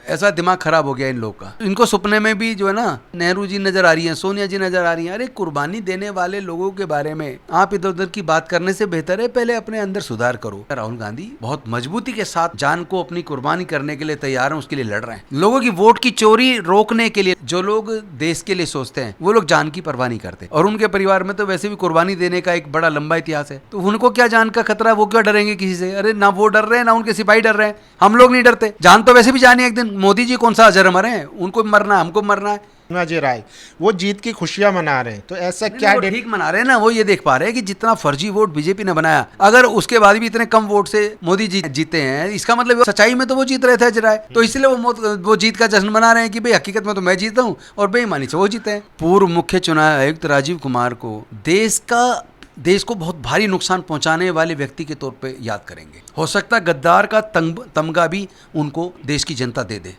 ऐसा दिमाग खराब हो गया इन लोग का। इनको सपने में भी जो है ना नेहरू जी नजर आ रही हैं, सोनिया जी नजर आ रही हैं। अरे कुर्बानी देने वाले लोगों के बारे में आप इधर उधर की बात करने से बेहतर है पहले अपने अंदर सुधार करो। राहुल गांधी बहुत मजबूती के साथ जान को अपनी कुर्बानी करने के लिए तैयार हैं, उसके लिए लड़ रहे हैं। लोगों की वोट की चोरी रोकने के लिए जो लोग देश के लिए सोचते हैं वो लोग जान की परवाह नहीं करते, और उनके परिवार में तो वैसे भी कुर्बानी देने का एक बड़ा लंबा इतिहास है। तो उनको क्या जान का खतरा, वो क्यों डरेंगे किसी से? अरे ना वो डर रहे हैं ना उनके सिपाही डर रहे हैं, हम लोग नहीं डरते। जान तो वैसे भी जानी है एक दिन। मोदी जी कौन सा अजर मरे हैं, उनको भी मरना है, हमको भी मरना है। जी राय वो जीत की खुशियां मना रहे हैं, तो ऐसा क्या ठीक मना रहे हैं ना, वो ये देख पा रहे हैं कि जितना फर्जी वोट बीजेपी ने बनाया, अगर उसके बाद भी इतने कम वोट से मोदी जी जीते हैं, इसका मतलब सच्चाई में तो वो जीत रहे थे अजय राय। तो इसलिए वो जीत का जश्न मना रहे हैं कि भाई हकीकत में तो मैं जीता हूँ और बेईमानी से वो जीते हैं। पूर्व मुख्य चुनाव आयुक्त राजीव कुमार को देश को बहुत भारी नुकसान पहुंचाने वाले व्यक्ति के तौर पे याद करेंगे। हो सकता है गद्दार का तमगा भी उनको देश की जनता दे दे।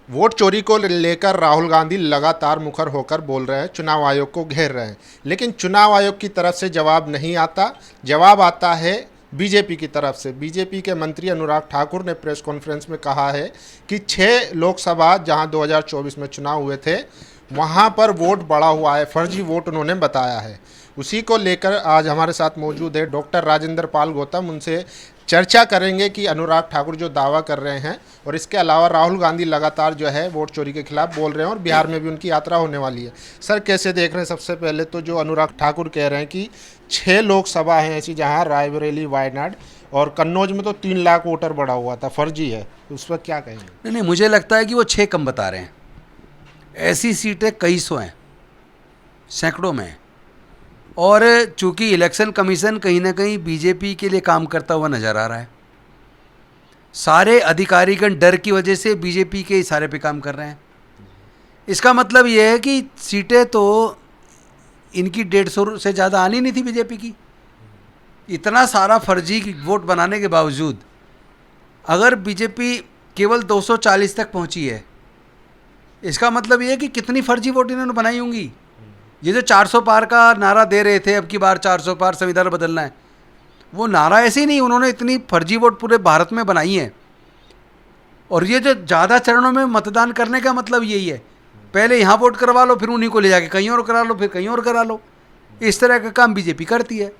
वोट चोरी को लेकर राहुल गांधी लगातार मुखर होकर बोल रहे हैं, चुनाव आयोग को घेर रहे हैं, लेकिन चुनाव आयोग की तरफ से जवाब नहीं आता। जवाब आता है बीजेपी की तरफ से। बीजेपी के मंत्री अनुराग ठाकुर ने प्रेस कॉन्फ्रेंस में कहा है कि 6 लोकसभा जहां 2024 में चुनाव हुए थे वहां पर वोट बढ़ा हुआ है, फर्जी वोट उन्होंने बताया है। उसी को लेकर आज हमारे साथ मौजूद है डॉक्टर राजेंद्र पाल गौतम। उनसे चर्चा करेंगे कि अनुराग ठाकुर जो दावा कर रहे हैं, और इसके अलावा राहुल गांधी लगातार जो है वोट चोरी के खिलाफ बोल रहे हैं और बिहार में भी उनकी यात्रा होने वाली है। सर कैसे देख रहे हैं? सबसे पहले तो जो अनुराग ठाकुर कह रहे हैं कि 6 लोकसभा हैं ऐसी जहां रायबरेली, वायनाड और कन्नौज में तो 3 लाख वोटर बढ़ा हुआ था, फर्जी है, उस पर क्या कहेंगे? नहीं, मुझे लगता है कि वो 6 कम बता रहे हैं। ऐसी सीटें कई सौ हैं, सैकड़ों में। और चूंकि इलेक्शन कमीशन कहीं ना कहीं बीजेपी के लिए काम करता हुआ नजर आ रहा है, सारे अधिकारीगण डर की वजह से बीजेपी के इशारे पे काम कर रहे हैं। इसका मतलब यह है कि सीटें तो इनकी 150 से ज़्यादा आनी नहीं थी बीजेपी की। इतना सारा फर्जी वोट बनाने के बावजूद अगर बीजेपी केवल 240 तक पहुंची है, इसका मतलब ये है कि कितनी फर्जी वोट इन्होंने बनाई होंगी। ये जो 400 पार का नारा दे रहे थे, अब की बार 400 पार संविधान बदलना है, वो नारा ऐसे ही नहीं, उन्होंने इतनी फर्जी वोट पूरे भारत में बनाई है। और ये जो ज़्यादा चरणों में मतदान करने का मतलब यही है, पहले यहाँ वोट करवा लो, फिर उन्हीं को ले जाके कहीं और करा लो, फिर कहीं और करा लो। इस तरह का काम बीजेपी करती है।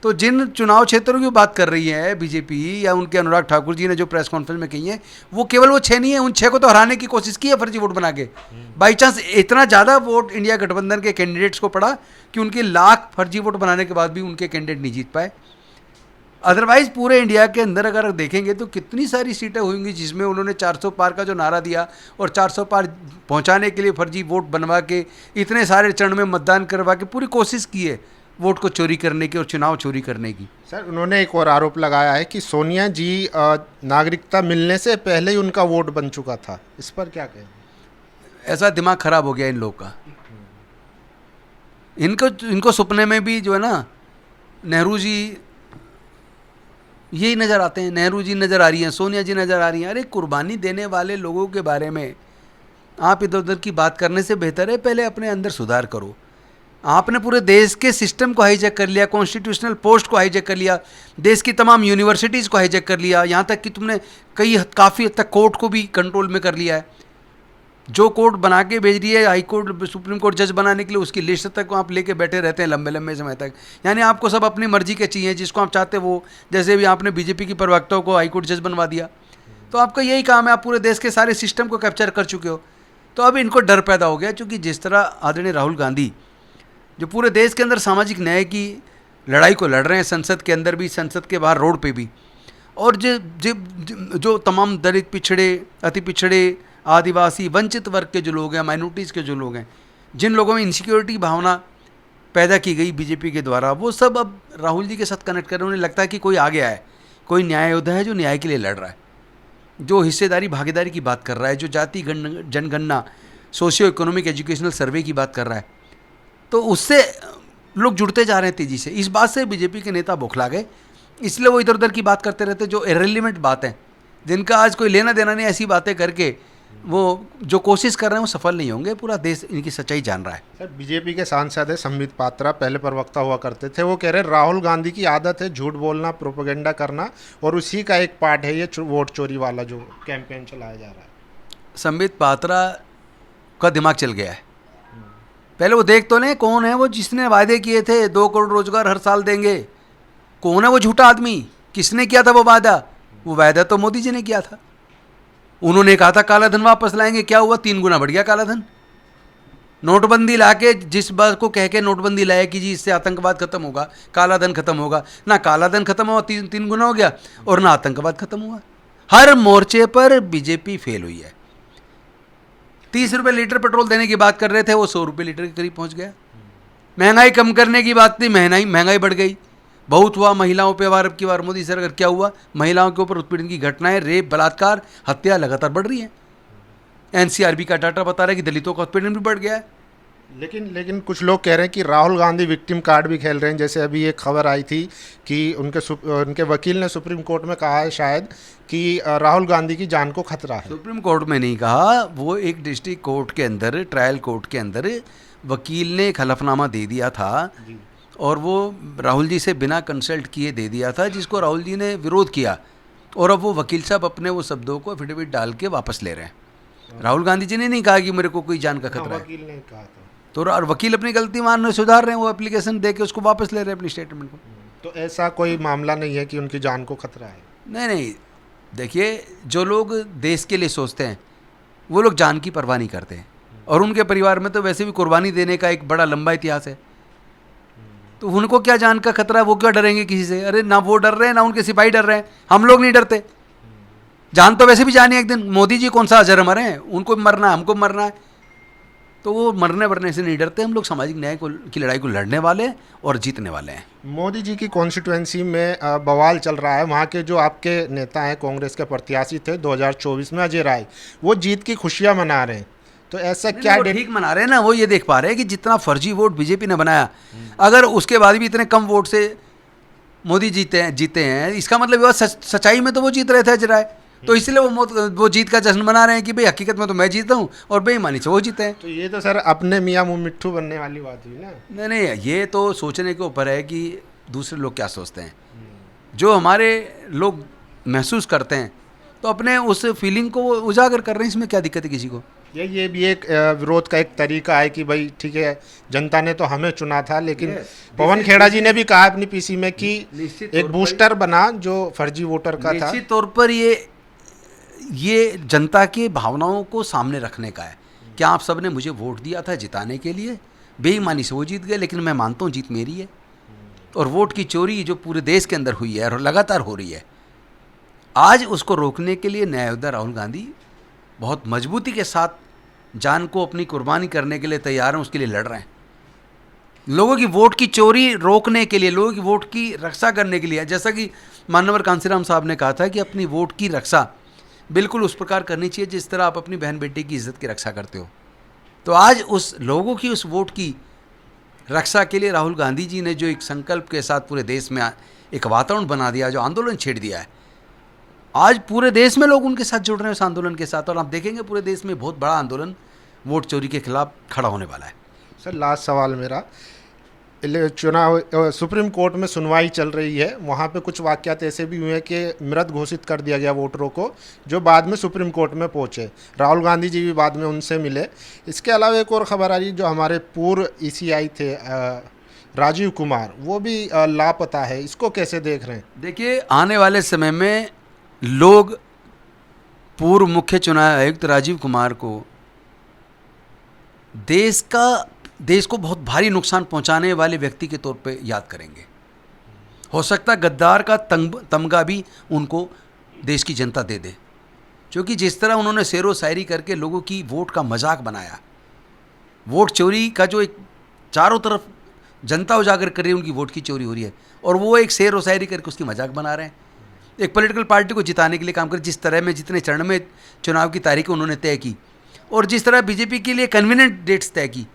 तो जिन चुनाव क्षेत्रों की बात कर रही है बीजेपी या उनके अनुराग ठाकुर जी ने जो प्रेस कॉन्फ्रेंस में कही है, वो केवल वो 6 नहीं है, उन 6 को तो हराने की कोशिश की है फर्जी वोट बना के। बाई चांस इतना ज़्यादा वोट इंडिया गठबंधन के कैंडिडेट्स को पड़ा कि उनके लाख फर्जी वोट बनाने के बाद भी उनके कैंडिडेट नहीं जीत पाए। अदरवाइज पूरे इंडिया के अंदर अगर देखेंगे तो कितनी सारी सीटें होंगी जिसमें उन्होंने 400 पार का जो नारा दिया और 400 पार पहुंचाने के लिए फर्जी वोट बनवा के इतने सारे चरण में मतदान करवा के पूरी कोशिश की है वोट को चोरी करने की और चुनाव चोरी करने की। सर उन्होंने एक और आरोप लगाया है कि सोनिया जी नागरिकता मिलने से पहले ही उनका वोट बन चुका था, इस पर क्या कहें? ऐसा दिमाग खराब हो गया इन लोग का। इनको सपने में भी जो है ना नेहरू जी यही नज़र आते हैं, नेहरू जी नज़र आ रही हैं, सोनिया जी नज़र आ रही हैं। अरे कुर्बानी देने वाले लोगों के बारे में आप इधर उधर की बात करने से बेहतर है पहले अपने अंदर सुधार करो। आपने पूरे देश के सिस्टम को हाईजैक कर लिया, कॉन्स्टिट्यूशनल पोस्ट को हाईजैक कर लिया, देश की तमाम यूनिवर्सिटीज़ को हाईजैक कर लिया, यहाँ तक कि तुमने काफ़ी हद तक कोर्ट को भी कंट्रोल में कर लिया है। जो कोर्ट बना के भेज रही है हाई कोर्ट, सुप्रीम कोर्ट जज बनाने के लिए, उसकी लिस्ट तक आप लेके बैठे रहते हैं लंबे लंबे समय तक। यानी आपको सब अपनी मर्जी के चाहिए, जिसको आप चाहते वो। जैसे भी आपने बीजेपी की प्रवक्ताओं को हाई कोर्ट जज बनवा दिया, तो आपका यही काम है, आप पूरे देश के सारे सिस्टम को कैप्चर कर चुके हो। तो अब इनको डर पैदा हो गया, क्योंकि जिस तरह आदरणीय राहुल गांधी जो पूरे देश के अंदर सामाजिक न्याय की लड़ाई को लड़ रहे हैं, संसद के अंदर भी, संसद के बाहर, रोड पे भी, और जो तमाम दलित, पिछड़े, अति पिछड़े, आदिवासी, वंचित वर्ग के जो लोग हैं, माइनॉरिटीज़ के जो लोग हैं, जिन लोगों में इनसिक्योरिटी भावना पैदा की गई बीजेपी के द्वारा, वो सब अब राहुल जी के साथ कनेक्ट कर रहे हैं। उन्हें लगता है कि कोई आ गया है, कोई न्याय योद्धा है जो न्याय के लिए लड़ रहा है, जो हिस्सेदारी भागीदारी की बात कर रहा है, जो जाति जनगणना, सोशियो इकोनॉमिक एजुकेशनल सर्वे की बात कर रहा है। तो उससे लोग जुड़ते जा रहे हैं तेज़ी से। इस बात से बीजेपी के नेता बौखला गए, इसलिए वो इधर उधर की बात करते रहते, जो इररिलेवेंट बात है, जिनका आज कोई लेना देना नहीं, ऐसी बातें करके वो जो कोशिश कर रहे हैं वो सफल नहीं होंगे। पूरा देश इनकी सच्चाई जान रहा है। सर, बीजेपी के सांसद है संबित पात्रा, पहले प्रवक्ता हुआ करते थे, वो कह रहे हैं राहुल गांधी की आदत है झूठ बोलना, प्रोपेगेंडा करना, और उसी का एक पार्ट है ये वोट चोरी वाला जो कैंपेन चलाया जा रहा है। संबित पात्रा का दिमाग चल गया है। पहले वो देख तो लें कौन है वो जिसने वायदे किए थे 2 करोड़ रोजगार हर साल देंगे। कौन है वो झूठा आदमी, किसने किया था वो वादा? वो वादा तो मोदी जी ने किया था। उन्होंने कहा था काला धन वापस लाएंगे, क्या हुआ? 3 गुना बढ़ गया काला धन। नोटबंदी लाके जिस बात को कह के नोटबंदी लाया कि जी इससे आतंकवाद खत्म होगा, काला धन खत्म होगा, ना काला धन खत्म हुआ, 3 गुना हो गया, और ना आतंकवाद खत्म हुआ। हर मोर्चे पर बीजेपी फेल हुई है। 30 रुपये लीटर पेट्रोल देने की बात कर रहे थे, वो 100 रुपये लीटर के करीब पहुंच गया। महंगाई कम करने की बात थी, महंगाई बढ़ गई। बहुत हुआ महिलाओं पे वार, अब की बार मोदी सरकार क्या हुआ? महिलाओं के ऊपर उत्पीड़न की घटनाएं, रेप, बलात्कार, हत्या लगातार बढ़ रही हैं। एनसीआरबी का डाटा बता रहा है कि दलितों का उत्पीड़न भी बढ़ गया है। लेकिन कुछ लोग कह रहे हैं कि राहुल गांधी विक्टिम कार्ड भी खेल रहे हैं। जैसे अभी एक खबर आई थी कि उनके वकील ने सुप्रीम कोर्ट में कहा है शायद कि राहुल गांधी की जान को खतरा है। सुप्रीम कोर्ट में नहीं कहा, वो एक डिस्ट्रिक्ट कोर्ट के अंदर, ट्रायल कोर्ट के अंदर वकील ने एक हलफनामा दे दिया था, और वो राहुल जी से बिना कंसल्ट किए दे दिया था, जिसको राहुल जी ने विरोध किया, और अब वो वकील साहब अपने वो शब्दों को एफिडेविट डाल के वापस ले रहे हैं। राहुल गांधी जी ने नहीं कहा कि मेरे को कोई जान का खतरा है। वकील ने कहा था। तो और वकील अपनी गलती मान रहे, सुधार रहे हैं, वो एप्लीकेशन दे के उसको वापस ले रहे हैं अपनी स्टेटमेंट को। तो ऐसा कोई मामला नहीं है कि उनकी जान को खतरा है। नहीं, देखिए, जो लोग देश के लिए सोचते हैं वो लोग जान की परवाह नहीं करते हैं, और उनके परिवार में तो वैसे भी कुर्बानी देने का एक बड़ा लंबा इतिहास है। तो उनको क्या जान का खतरा है? वो क्यों डरेंगे किसी से? अरे ना वो डर रहे हैं, ना उनके सिपाही डर रहे हैं। हम लोग नहीं डरते। जान तो वैसे भी जानी है एक दिन। मोदी जी कौन सा अजर मरे हैं? उनको मरना है, हमको मरना है। तो वो मरने से नहीं डरते। हम लोग सामाजिक न्याय की लड़ाई को लड़ने वाले हैं और जीतने वाले हैं। मोदी जी की कॉन्स्टिट्यूएंसी में बवाल चल रहा है। वहाँ के जो आपके नेता हैं, कांग्रेस के प्रत्याशी थे 2024 में, अजय राय, वो जीत की खुशियाँ मना रहे हैं। तो ऐसा क्या ठीक मना रहे हैं ना? वो ये देख पा रहे हैं कि जितना फर्जी वोट बीजेपी ने बनाया, अगर उसके बाद भी इतने कम वोट से मोदी जीते हैं, इसका मतलब सच्चाई में तो वो जीत रहे थे अजय राय। तो इसलिए वो जीत का जश्न मना रहे हैं कि भाई हकीकत में तो मैं जीता हूँ, और बेईमानी से वो जीते हैं। तो ये तो सर अपने मियाँ मुँह मिट्ठू बनने वाली बात हुई ना। नहीं, ये तो सोचने के ऊपर है कि दूसरे लोग क्या सोचते हैं। जो हमारे लोग महसूस करते हैं, तो अपने उस फीलिंग को उजागर कर रहे हैं। इसमें क्या दिक्कत है किसी को? ये भी एक विरोध का एक तरीका है कि भाई ठीक है, जनता ने तो हमें चुना था, लेकिन पवन खेड़ा जी ने भी कहा अपनी पीसी में कि एक बूस्टर बना जो फर्जी वोटर का था। निश्चित तौर पर ये जनता की भावनाओं को सामने रखने का है। क्या आप सब ने मुझे वोट दिया था जिताने के लिए? बेईमानी से वो जीत गए, लेकिन मैं मानता हूँ जीत मेरी है। और वोट की चोरी जो पूरे देश के अंदर हुई है और लगातार हो रही है, आज उसको रोकने के लिए न्याय योद्धा राहुल गांधी बहुत मजबूती के साथ जान को अपनी कुर्बानी करने के लिए तैयार हैं, उसके लिए लड़ रहे हैं। लोगों की वोट की चोरी रोकने के लिए, लोगों की वोट की रक्षा करने के लिए, जैसा कि माननीय कांसीराम साहब ने कहा था कि अपनी वोट की रक्षा बिल्कुल उस प्रकार करनी चाहिए जिस तरह आप अपनी बहन बेटी की इज्जत की रक्षा करते हो। तो आज उस लोगों की उस वोट की रक्षा के लिए राहुल गांधी जी ने जो एक संकल्प के साथ पूरे देश में एक वातावरण बना दिया, जो आंदोलन छेड़ दिया है, आज पूरे देश में लोग उनके साथ जुड़ रहे हैं उस आंदोलन के साथ। और आप देखेंगे पूरे देश में बहुत बड़ा आंदोलन वोट चोरी के खिलाफ खड़ा होने वाला है। सर, लास्ट सवाल मेरा, चुनाव सुप्रीम कोर्ट में सुनवाई चल रही है, वहाँ पे कुछ वाक़यात ऐसे भी हुए हैं कि मृत घोषित कर दिया गया वोटरों को, जो बाद में सुप्रीम कोर्ट में पहुँचे। राहुल गांधी जी भी बाद में उनसे मिले। इसके अलावा एक और खबर आ रही, जो हमारे पूर्व ECI थे राजीव कुमार, वो भी लापता है। इसको कैसे देख रहे हैं? देखिए, आने वाले समय में लोग पूर्व मुख्य चुनाव आयुक्त राजीव कुमार को देश को बहुत भारी नुकसान पहुंचाने वाले व्यक्ति के तौर पे याद करेंगे। हो सकता है गद्दार का तमगा भी उनको देश की जनता दे दे, क्योंकि जिस तरह उन्होंने शेरो शायरी करके लोगों की वोट का मजाक बनाया, वोट चोरी का जो एक चारों तरफ जनता उजागर कर रही है, उनकी वोट की चोरी हो रही है, और वो एक शेरो शायरी करके उसकी मजाक बना रहे हैं। एक पॉलिटिकल पार्टी को जिताने के लिए काम कर, जिस तरह में जितने चरण में चुनाव की तारीखें उन्होंने तय की, और जिस तरह बीजेपी के लिए कन्वीनियंट डेट्स तय की,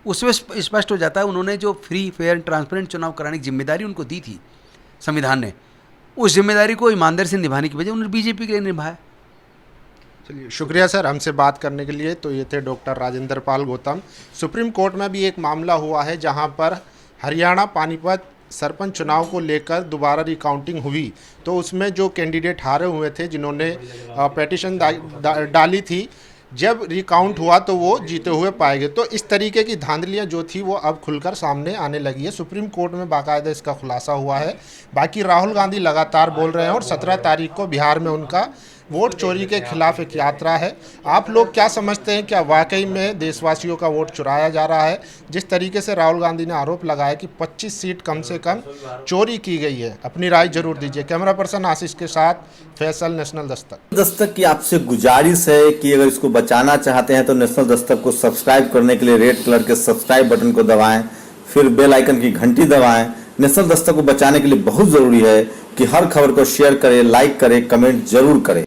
उसमें स्पष्ट हो जाता है उन्होंने जो फ्री फेयर ट्रांसपेरेंट चुनाव कराने की जिम्मेदारी उनको दी थी संविधान ने, उस जिम्मेदारी को ईमानदारी से निभाने की वजह उन्होंने बीजेपी के लिए निभाया। चलिए, शुक्रिया सर हमसे बात करने के लिए। तो ये थे doctor Rajendra Pal Gautam. Supreme court में भी एक मामला हुआ है जहां पर हरियाणा पानीपत सरपंच चुनाव को लेकर दोबारा रिकाउंटिंग हुई, तो उसमें जो कैंडिडेट हारे हुए थे, जिन्होंने पेटिशन डाली थी, जब रिकाउंट हुआ तो वो जीते हुए पाए गए। तो इस तरीके की धांधलियां जो थी वो अब खुलकर सामने आने लगी है। सुप्रीम कोर्ट में बाकायदा इसका खुलासा हुआ है। बाकी राहुल गांधी लगातार बोल रहे हैं और 17 तारीख को बिहार में उनका वोट चोरी के खिलाफ एक यात्रा है। आप लोग क्या समझते हैं, क्या वाकई में देशवासियों का वोट चुराया जा रहा है? जिस तरीके से राहुल गांधी ने आरोप लगाया कि 25 सीट कम से कम चोरी की गई है। अपनी राय जरूर दीजिए। कैमरा पर्सन आशीष के साथ फैसल, नेशनल दस्तक। दस्तक की आपसे गुजारिश है कि अगर इसको बचाना चाहते हैं तो नेशनल दस्तक को सब्सक्राइब करने के लिए रेड कलर के सब्सक्राइब बटन को दबाएं, फिर बेल आइकन की घंटी दबाएं। नेशनल दस्तक को बचाने के लिए बहुत जरूरी है कि हर खबर को शेयर करें, लाइक करें, कमेंट जरूर करें।